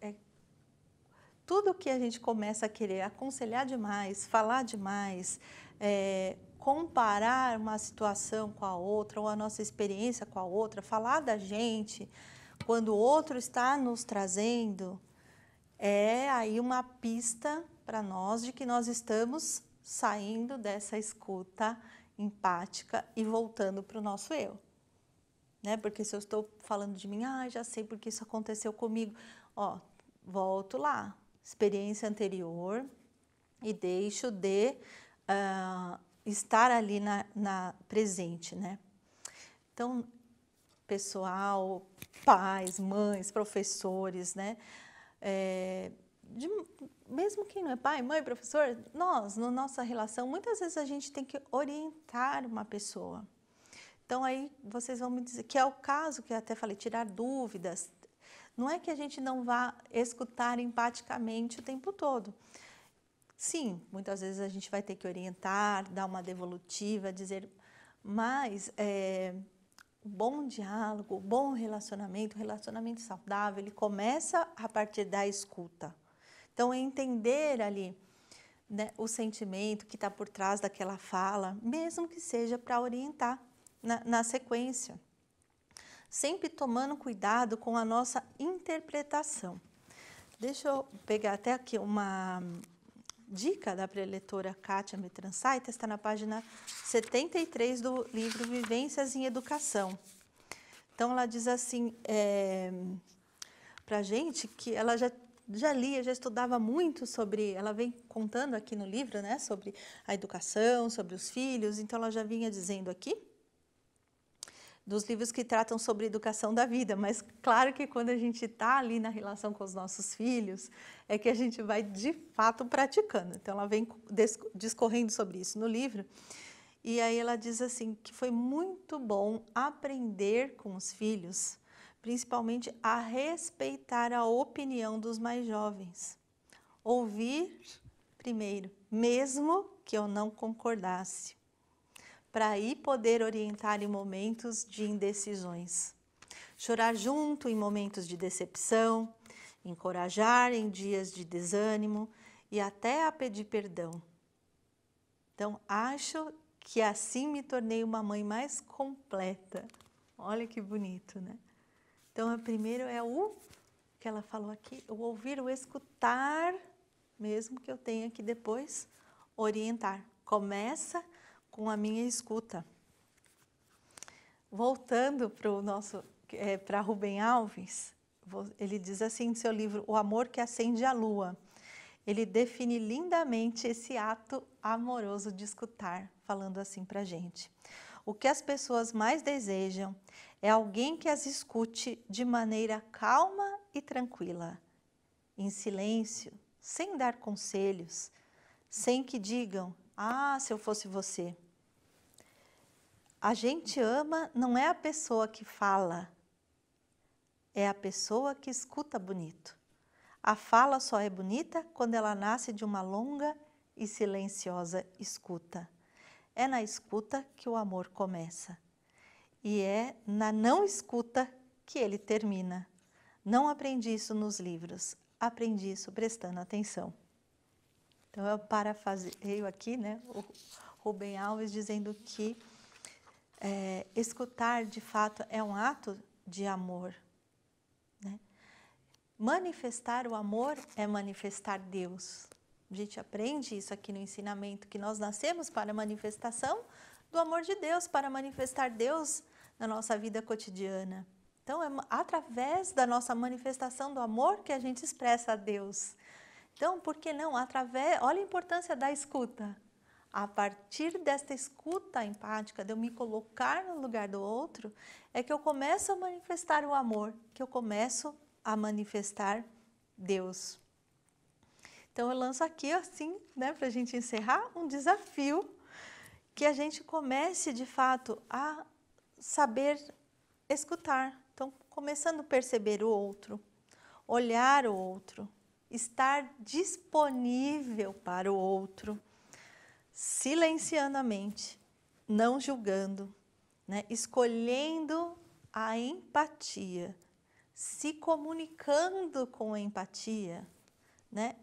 Tudo que a gente começa a querer aconselhar demais, falar demais, comparar uma situação com a outra, ou a nossa experiência com a outra, falar da gente, quando o outro está nos trazendo, é aí uma pista para nós de que nós estamos saindo dessa escuta empática e voltando para o nosso eu. Né? Porque se eu estou falando de mim, já sei porque isso aconteceu comigo. Ó, volto lá, experiência anterior e deixo de estar ali na presente, né? Então, pessoal, pais, mães, professores, né? Mesmo quem não é pai, mãe, professor, nós, na nossa relação, muitas vezes a gente tem que orientar uma pessoa. Então, aí vocês vão me dizer, que é o caso que eu até falei, tirar dúvidas. Não é que a gente não vá escutar empaticamente o tempo todo. Sim, muitas vezes a gente vai ter que orientar, dar uma devolutiva, dizer, mas o bom diálogo, o bom relacionamento, o relacionamento saudável, ele começa a partir da escuta. Então, é entender ali, né, o sentimento que está por trás daquela fala, mesmo que seja para orientar na sequência. Sempre tomando cuidado com a nossa interpretação. Deixa eu pegar até aqui uma dica da preletora Kátia Metransaitas, está na página 73 do livro Vivências em Educação. Então, ela diz assim, para a gente, que ela já já lia, já estudava muito sobre, ela vem contando aqui no livro, né, sobre a educação, sobre os filhos, então ela já vinha dizendo aqui, dos livros que tratam sobre educação da vida, mas claro que quando a gente está ali na relação com os nossos filhos, é que a gente vai de fato praticando. Então ela vem discorrendo sobre isso no livro, e aí ela diz assim, que foi muito bom aprender com os filhos, principalmente a respeitar a opinião dos mais jovens. Ouvir primeiro, mesmo que eu não concordasse, para aí poder orientar em momentos de indecisões. Chorar junto em momentos de decepção, encorajar em dias de desânimo e até a pedir perdão. Então, acho que assim me tornei uma mãe mais completa. Olha que bonito, né? Então, primeiro é o que ela falou aqui, o ouvir, o escutar, mesmo que eu tenha que depois orientar. Começa com a minha escuta. Voltando para Rubem Alves, ele diz assim em seu livro, O Amor que Acende a Lua. Ele define lindamente esse ato amoroso de escutar, falando assim para a gente. O que as pessoas mais desejam é alguém que as escute de maneira calma e tranquila, em silêncio, sem dar conselhos, sem que digam, ah, se eu fosse você. A gente ama não é a pessoa que fala, é a pessoa que escuta bonito. A fala só é bonita quando ela nasce de uma longa e silenciosa escuta. É na escuta que o amor começa. E é na não escuta que ele termina. Não aprendi isso nos livros, aprendi isso prestando atenção. Então eu parafraseio aqui, né, o Rubem Alves dizendo que escutar, de fato, é um ato de amor. Né? Manifestar o amor é manifestar Deus. A gente aprende isso aqui no ensinamento, que nós nascemos para a manifestação do amor de Deus, para manifestar Deus na nossa vida cotidiana. Então, é através da nossa manifestação do amor que a gente expressa a Deus. Então, por que não? Olha a importância da escuta. A partir desta escuta empática, de eu me colocar no lugar do outro, é que eu começo a manifestar o amor, que eu começo a manifestar Deus. Então, eu lanço aqui, assim, né, para a gente encerrar, um desafio, que a gente comece, de fato, a saber escutar. Então, começando a perceber o outro, olhar o outro, estar disponível para o outro, silenciando a mente, não julgando, né? Escolhendo a empatia, se comunicando com empatia, né?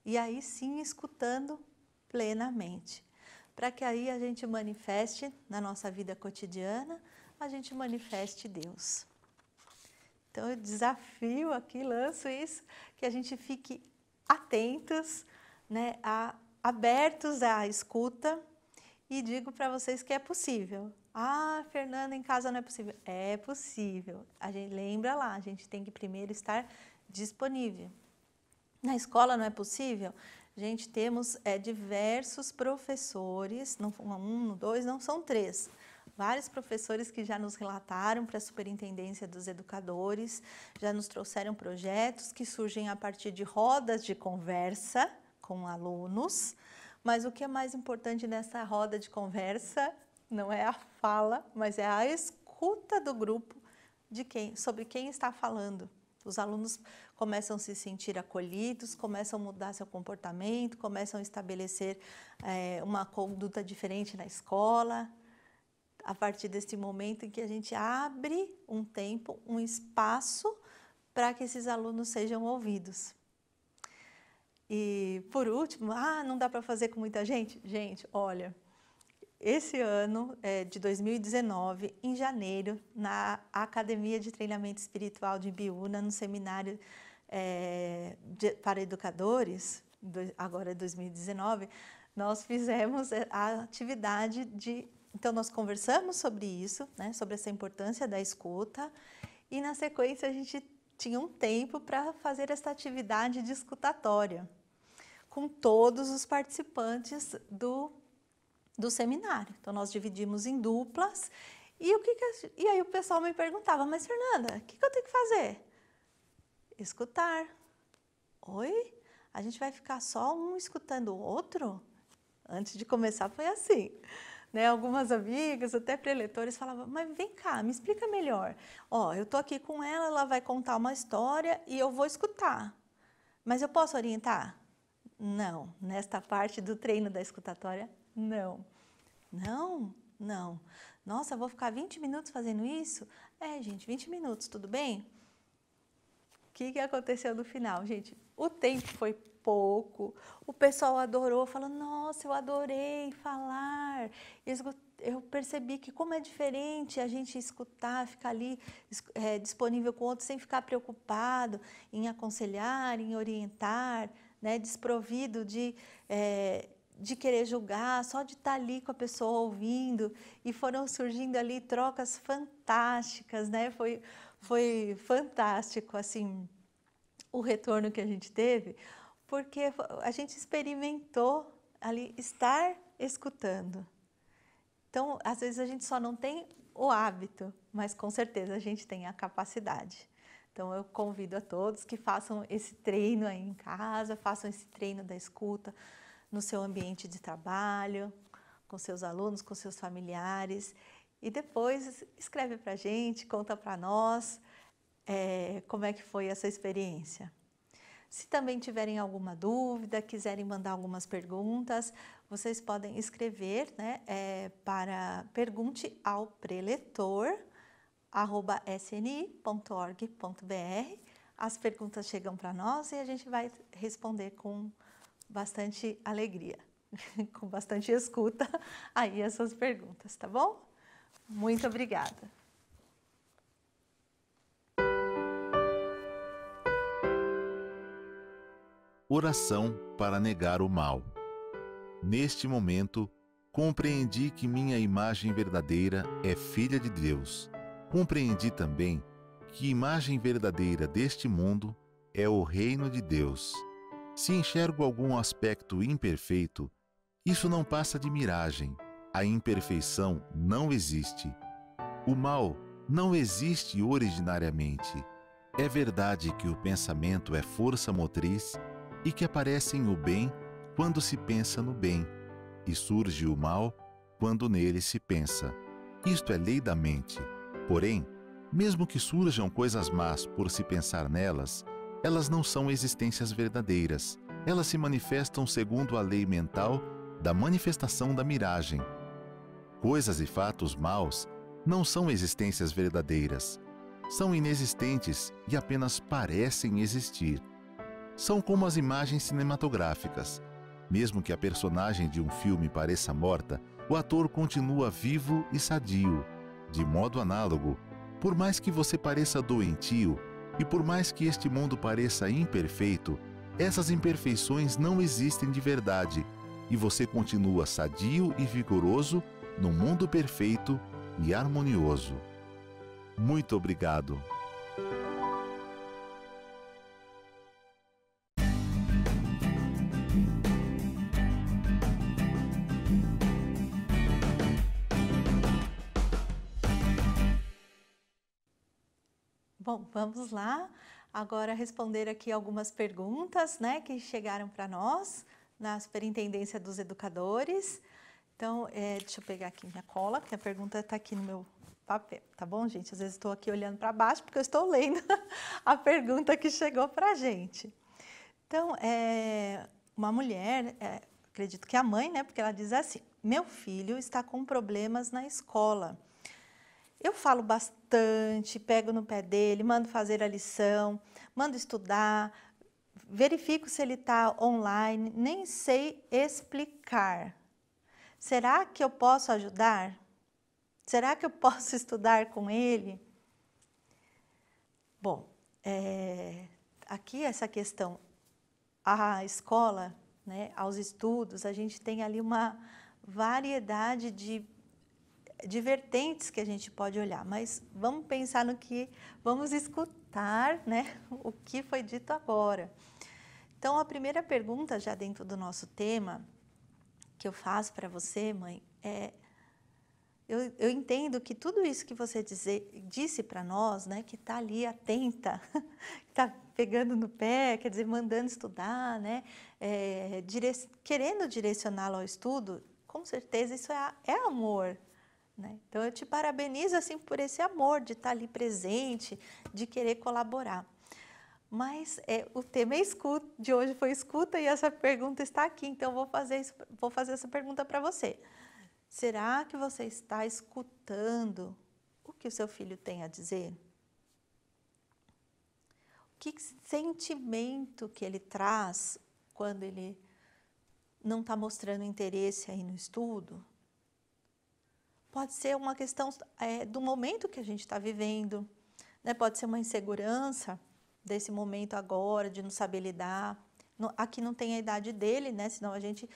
E aí sim escutando plenamente, para que aí a gente manifeste na nossa vida cotidiana, a gente manifeste Deus. Então eu desafio aqui, lanço isso, que a gente fique atentos, né, abertos à escuta, e digo para vocês que é possível. Ah, Fernanda, em casa não é possível. É possível. A gente lembra lá, a gente tem que primeiro estar disponível. Na escola não é possível? Gente, temos diversos professores, não um, dois, não são três. Vários professores que já nos relataram para a Superintendência dos Educadores, já nos trouxeram projetos que surgem a partir de rodas de conversa com alunos, mas o que é mais importante nessa roda de conversa não é a fala, mas é a escuta do grupo sobre quem está falando. Os alunos começam a se sentir acolhidos, começam a mudar seu comportamento, começam a estabelecer uma conduta diferente na escola, a partir desse momento em que a gente abre um tempo, um espaço para que esses alunos sejam ouvidos. E, por último, não dá para fazer com muita gente? Gente, olha, esse ano de 2019, em janeiro, na Academia de Treinamento Espiritual de Ibiúna, no seminário para educadores, agora 2019, nós fizemos a atividade de... Então, nós conversamos sobre isso, né, sobre essa importância da escuta, e na sequência a gente tinha um tempo para fazer esta atividade de escutatória com todos os participantes do seminário. Então, nós dividimos em duplas e aí o pessoal me perguntava, mas Fernanda, o que eu tenho que fazer? Escutar. Oi? A gente vai ficar só um escutando o outro? Antes de começar foi assim, né? Algumas amigas, até preletores, falavam, mas vem cá, me explica melhor. Ó, eu tô aqui com ela, ela vai contar uma história e eu vou escutar. Mas eu posso orientar? Não. Nesta parte do treino da escutatória, não. Não, não. Nossa, eu vou ficar 20 minutos fazendo isso? É, gente, 20 minutos, tudo bem? O que aconteceu no final, gente? O tempo foi pouco, o pessoal adorou, falou, nossa, eu adorei falar. Eu percebi que como é diferente a gente escutar, ficar ali disponível com o outro sem ficar preocupado em aconselhar, em orientar, né, desprovido de querer julgar, só de estar ali com a pessoa ouvindo, e foram surgindo ali trocas fantásticas, né? Foi fantástico, assim, o retorno que a gente teve, porque a gente experimentou ali estar escutando. Então, às vezes a gente só não tem o hábito, mas com certeza a gente tem a capacidade. Então, eu convido a todos que façam esse treino aí em casa, façam esse treino da escuta no seu ambiente de trabalho, com seus alunos, com seus familiares. E depois escreve para a gente, conta para nós como é que foi essa experiência. Se também tiverem alguma dúvida, quiserem mandar algumas perguntas, vocês podem escrever, né, para pergunteaopreletor@sni.org.br. As perguntas chegam para nós e a gente vai responder com bastante alegria, com bastante escuta aí as suas perguntas, tá bom? Muito obrigada. Oração para negar o mal. Neste momento, compreendi que minha imagem verdadeira é filha de Deus. Compreendi também que imagem verdadeira deste mundo é o reino de Deus. Se enxergo algum aspecto imperfeito, isso não passa de miragem. A imperfeição não existe. O mal não existe originariamente. É verdade que o pensamento é força motriz e que aparece o bem quando se pensa no bem, e surge o mal quando nele se pensa. Isto é lei da mente. Porém, mesmo que surjam coisas más por se pensar nelas, elas não são existências verdadeiras. Elas se manifestam segundo a lei mental da manifestação da miragem. Coisas e fatos maus não são existências verdadeiras. São inexistentes e apenas parecem existir. São como as imagens cinematográficas. Mesmo que a personagem de um filme pareça morta, o ator continua vivo e sadio. De modo análogo, por mais que você pareça doentio e por mais que este mundo pareça imperfeito, essas imperfeições não existem de verdade e você continua sadio e vigoroso num mundo perfeito e harmonioso. Muito obrigado. Bom, vamos lá agora responder aqui algumas perguntas, né, que chegaram para nós na Superintendência dos Educadores. Então, deixa eu pegar aqui minha cola, porque a pergunta está aqui no meu papel, tá bom, gente? Às vezes estou aqui olhando para baixo porque eu estou lendo a pergunta que chegou para a gente. Então, uma mulher, acredito que é a mãe, né, porque ela diz assim, meu filho está com problemas na escola. Eu falo bastante, pego no pé dele, mando fazer a lição, mando estudar, verifico se ele está online, nem sei explicar. Será que eu posso ajudar? Será que eu posso estudar com ele? Bom, aqui essa questão, a escola, né, aos estudos, a gente tem ali uma variedade de de vertentes que a gente pode olhar, mas vamos pensar no que, vamos escutar, né, o que foi dito agora. Então, a primeira pergunta, já dentro do nosso tema, que eu faço para você, mãe, eu entendo que tudo isso que você disse para nós, né, que está ali atenta, está pegando no pé, quer dizer, mandando estudar, né, querendo direcioná-lo ao estudo, com certeza isso é amor, né? Então, eu te parabenizo assim, por esse amor de estar ali presente, de querer colaborar. Mas o tema de hoje foi escuta, e essa pergunta está aqui, então vou fazer essa pergunta para você. Será que você está escutando o que o seu filho tem a dizer? Que sentimento que ele traz quando ele não está mostrando interesse aí no estudo? Pode ser uma questão do momento que a gente está vivendo, né? Pode ser uma insegurança desse momento agora, de não saber lidar. Aqui não tem a idade dele, né? Senão a gente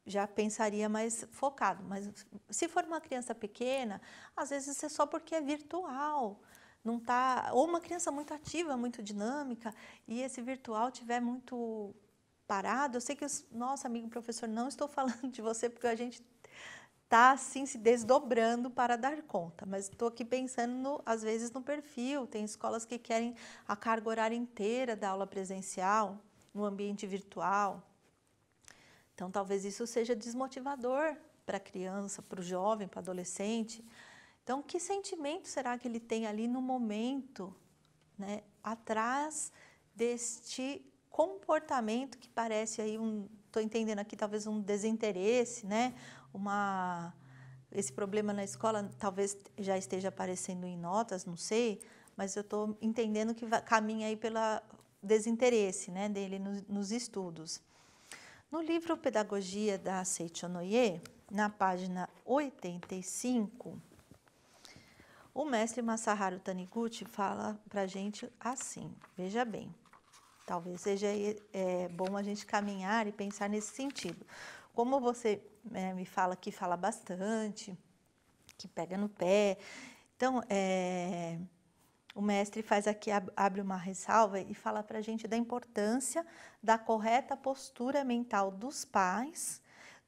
já pensaria mais focado. Mas se for uma criança pequena, às vezes é só porque é virtual. Não tá, ou uma criança muito ativa, muito dinâmica, e esse virtual estiver muito parado. Eu sei que nosso amigo professor, não estou falando de você, porque a gente está assim se desdobrando para dar conta, mas estou aqui pensando às vezes no perfil. Tem escolas que querem a carga horária inteira da aula presencial no ambiente virtual. Então talvez isso seja desmotivador para a criança, para o jovem, para o adolescente. Então, que sentimento será que ele tem ali no momento, né, atrás deste comportamento que parece aí estou entendendo aqui talvez um desinteresse, né? Esse problema na escola talvez já esteja aparecendo em notas, não sei, mas eu estou entendendo que caminha aí pelo desinteresse, né, dele nos estudos. No livro Pedagogia da Seiichi Onoye, na página 85, o mestre Masaharu Taniguchi fala para a gente assim, veja bem, talvez seja bom a gente caminhar e pensar nesse sentido. Como você me fala que fala bastante, que pega no pé, então o mestre faz aqui, abre uma ressalva e fala para a gente da importância da correta postura mental dos pais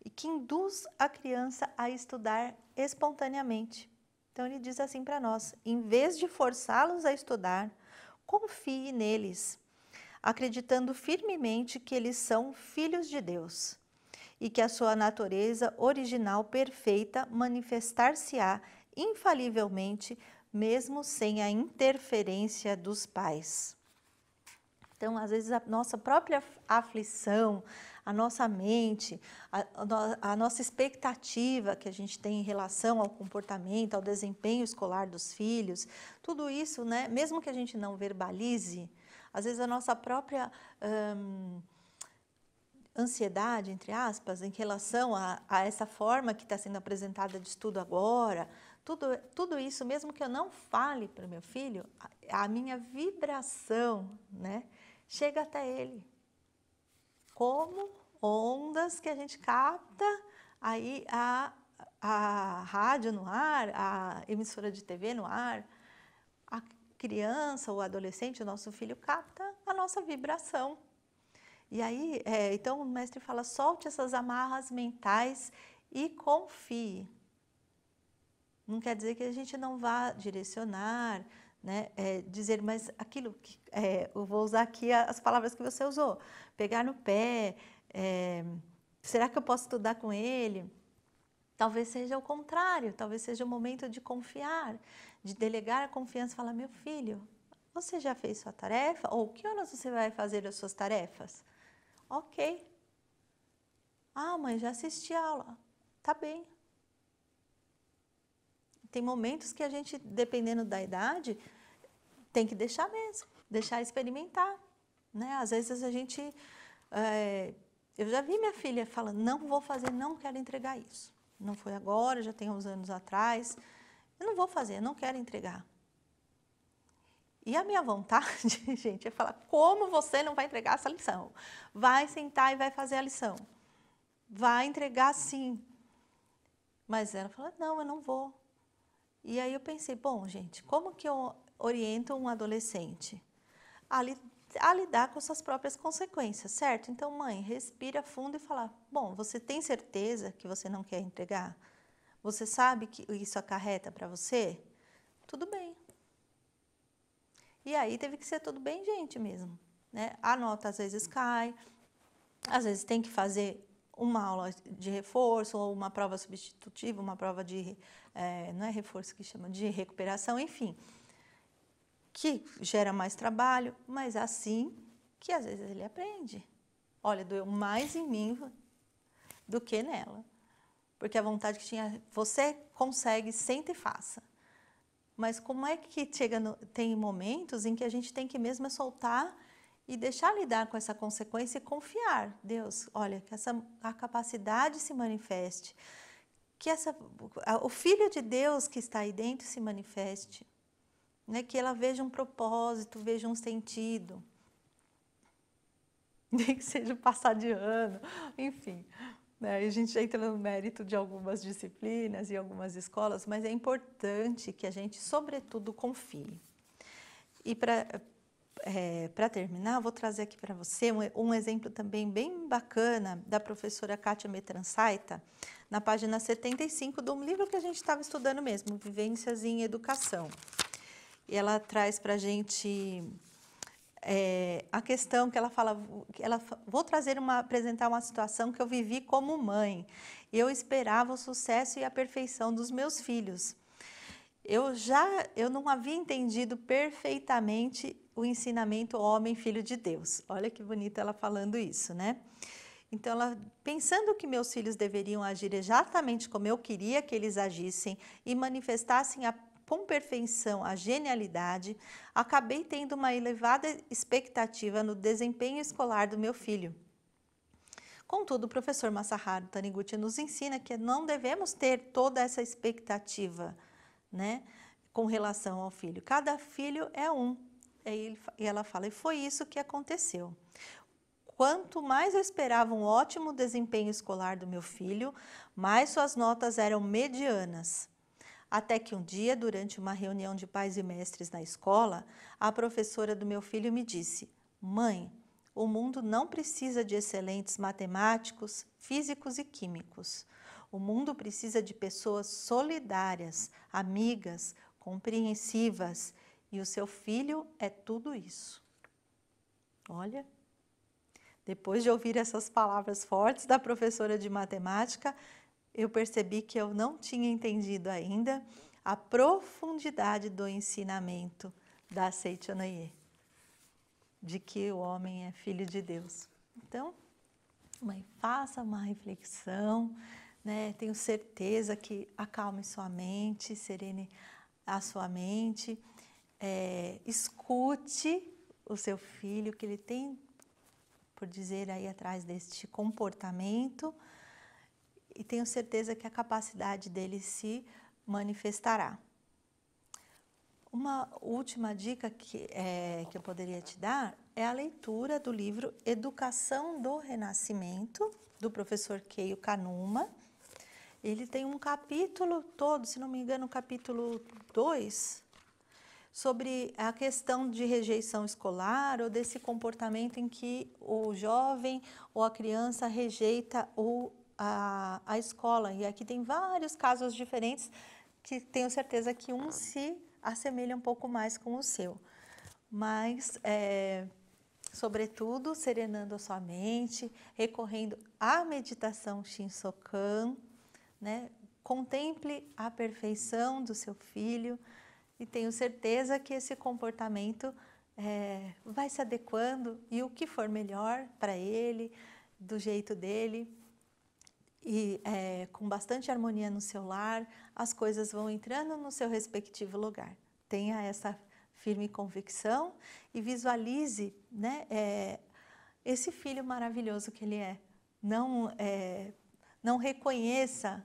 e que induz a criança a estudar espontaneamente. Então ele diz assim para nós, em vez de forçá-los a estudar, confie neles, acreditando firmemente que eles são filhos de Deus e que a sua natureza original perfeita manifestar-se-á infalivelmente, mesmo sem a interferência dos pais. Então, às vezes, a nossa própria aflição, a nossa mente, a nossa expectativa que a gente tem em relação ao comportamento, ao desempenho escolar dos filhos, tudo isso, né, mesmo que a gente não verbalize, às vezes a nossa própria ansiedade, entre aspas, em relação a essa forma que está sendo apresentada de estudo agora, tudo isso, mesmo que eu não fale para o meu filho, a minha vibração, né, chega até ele. Como ondas que a gente capta aí a rádio no ar, a emissora de TV no ar, a criança, o adolescente, o nosso filho capta a nossa vibração. E aí, então o mestre fala, solte essas amarras mentais e confie. Não quer dizer que a gente não vá direcionar, né, dizer, mas aquilo que, eu vou usar aqui as palavras que você usou, pegar no pé, será que eu posso estudar com ele? Talvez seja o contrário, talvez seja o momento de confiar, de delegar a confiança e falar, meu filho, você já fez sua tarefa? Ou que horas você vai fazer as suas tarefas? Ok. Ah, mãe, já assisti a aula. Tá bem. Tem momentos que a gente, dependendo da idade, tem que deixar mesmo, deixar experimentar, né? Às vezes a gente... eu já vi minha filha falando, não vou fazer, não quero entregar isso. Não foi agora, já tem uns anos atrás. Eu não vou fazer, não quero entregar. E a minha vontade, gente, é falar, como você não vai entregar essa lição? Vai sentar e vai fazer a lição. Vai entregar sim. Mas ela falou, não, eu não vou. E aí eu pensei, bom, gente, como que eu oriento um adolescente a lidar com suas próprias consequências, certo? Então, mãe, respira fundo e fala, bom, você tem certeza que você não quer entregar? Você sabe que isso acarreta para você? Tudo bem. E aí teve que ser tudo bem, gente, mesmo, né? A nota às vezes cai, às vezes tem que fazer uma aula de reforço ou uma prova substitutiva, uma prova de, não é reforço que chama, de recuperação, enfim, que gera mais trabalho, mas assim que às vezes ele aprende. Olha, doeu mais em mim do que nela, porque a vontade que tinha, você consegue, senta e faça. Mas como é que tem momentos em que a gente tem que mesmo soltar e deixar lidar com essa consequência e confiar. Deus, olha, que a capacidade se manifeste, que o Filho de Deus que está aí dentro se manifeste, né? Que ela veja um propósito, veja um sentido, nem que seja passar de ano, enfim. Né? A gente já entra no mérito de algumas disciplinas e algumas escolas, mas é importante que a gente, sobretudo, confie. E para terminar, vou trazer aqui para você um exemplo também bem bacana da professora Kátia Metransaita, na página 75 do livro que a gente estava estudando mesmo, Vivências em Educação. E ela traz para a gente a questão que ela fala, vou apresentar uma situação que eu vivi como mãe. Eu esperava o sucesso e a perfeição dos meus filhos. Eu não havia entendido perfeitamente o ensinamento homem, filho de Deus. Olha que bonita ela falando isso, né? Então, pensando que meus filhos deveriam agir exatamente como eu queria que eles agissem e manifestassem com perfeição a genialidade, acabei tendo uma elevada expectativa no desempenho escolar do meu filho. Contudo, o professor Masaharu Taniguchi nos ensina que não devemos ter toda essa expectativa, né, com relação ao filho. Cada filho é um. E ela fala, e foi isso que aconteceu. Quanto mais eu esperava um ótimo desempenho escolar do meu filho, mais suas notas eram medianas. Até que um dia, durante uma reunião de pais e mestres na escola, a professora do meu filho me disse, mãe, o mundo não precisa de excelentes matemáticos, físicos e químicos. O mundo precisa de pessoas solidárias, amigas, compreensivas, e o seu filho é tudo isso. Olha, depois de ouvir essas palavras fortes da professora de matemática, eu percebi que eu não tinha entendido ainda a profundidade do ensinamento da Seichonoye, de que o homem é filho de Deus. Então, mãe, faça uma reflexão, né? Tenho certeza que acalme sua mente, serene a sua mente, escute o seu filho, que ele tem por dizer aí atrás deste comportamento, e tenho certeza que a capacidade dele se manifestará. Uma última dica que eu poderia te dar é a leitura do livro Educação do Renascimento, do professor Keio Kanuma. Ele tem um capítulo todo, se não me engano, o capítulo 2, sobre a questão de rejeição escolar ou desse comportamento em que o jovem ou a criança rejeita a escola. E aqui tem vários casos diferentes que tenho certeza que um se assemelha um pouco mais com o seu. Mas, sobretudo, serenando a sua mente, recorrendo à meditação Shinsokan, né? Contemple a perfeição do seu filho e tenho certeza que esse comportamento vai se adequando e o que for melhor para ele, do jeito dele, e com bastante harmonia no seu lar, as coisas vão entrando no seu respectivo lugar. Tenha essa firme convicção e visualize, né, esse filho maravilhoso que ele é. Não reconheça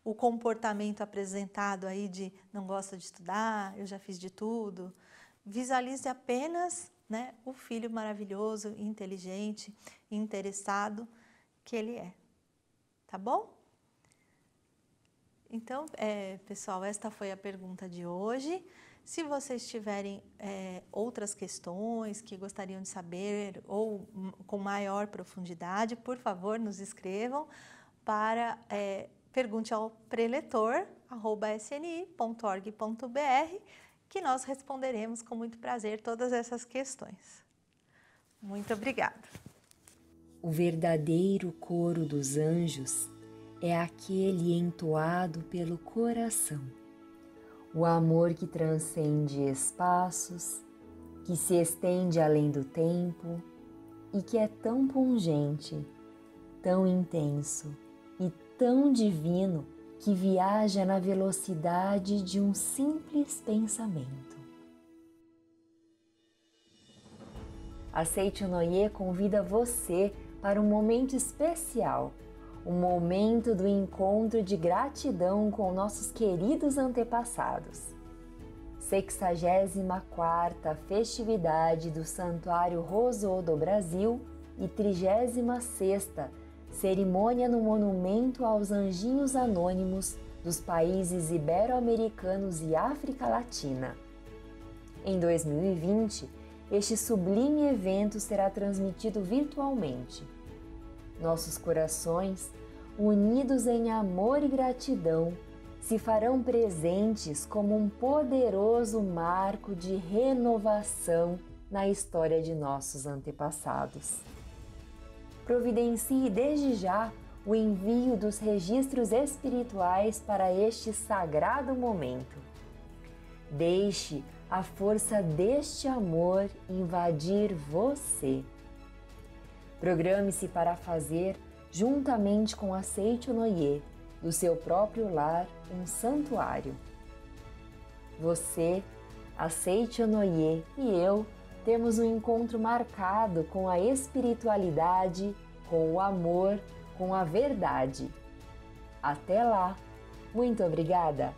o comportamento apresentado aí de não gosta de estudar, eu já fiz de tudo. Visualize apenas, né, o filho maravilhoso, inteligente, interessado que ele é. Tá bom? Então, pessoal, esta foi a pergunta de hoje. Se vocês tiverem outras questões que gostariam de saber ou com maior profundidade, por favor, nos escrevam para pergunte ao preletor@sni.org.br, que nós responderemos com muito prazer todas essas questões. Muito obrigada. O verdadeiro coro dos anjos é aquele entoado pelo coração. O amor que transcende espaços, que se estende além do tempo e que é tão pungente, tão intenso e tão divino que viaja na velocidade de um simples pensamento. A Seicho-no-ie convida você para um momento especial, o momento do encontro de gratidão com nossos queridos antepassados. 64ª festividade do Santuário Rosô do Brasil e 36ª cerimônia no Monumento aos Anjinhos Anônimos dos países ibero-americanos e África Latina. Em 2020, este sublime evento será transmitido virtualmente. Nossos corações, unidos em amor e gratidão, se farão presentes como um poderoso marco de renovação na história de nossos antepassados. Providencie desde já o envio dos registros espirituais para este sagrado momento. Deixe a força deste amor invadir você. Programe-se para fazer, juntamente com a Seicho-no-ie, do seu próprio lar, um santuário. Você, a Seicho-no-ie e eu temos um encontro marcado com a espiritualidade, com o amor, com a verdade. Até lá! Muito obrigada!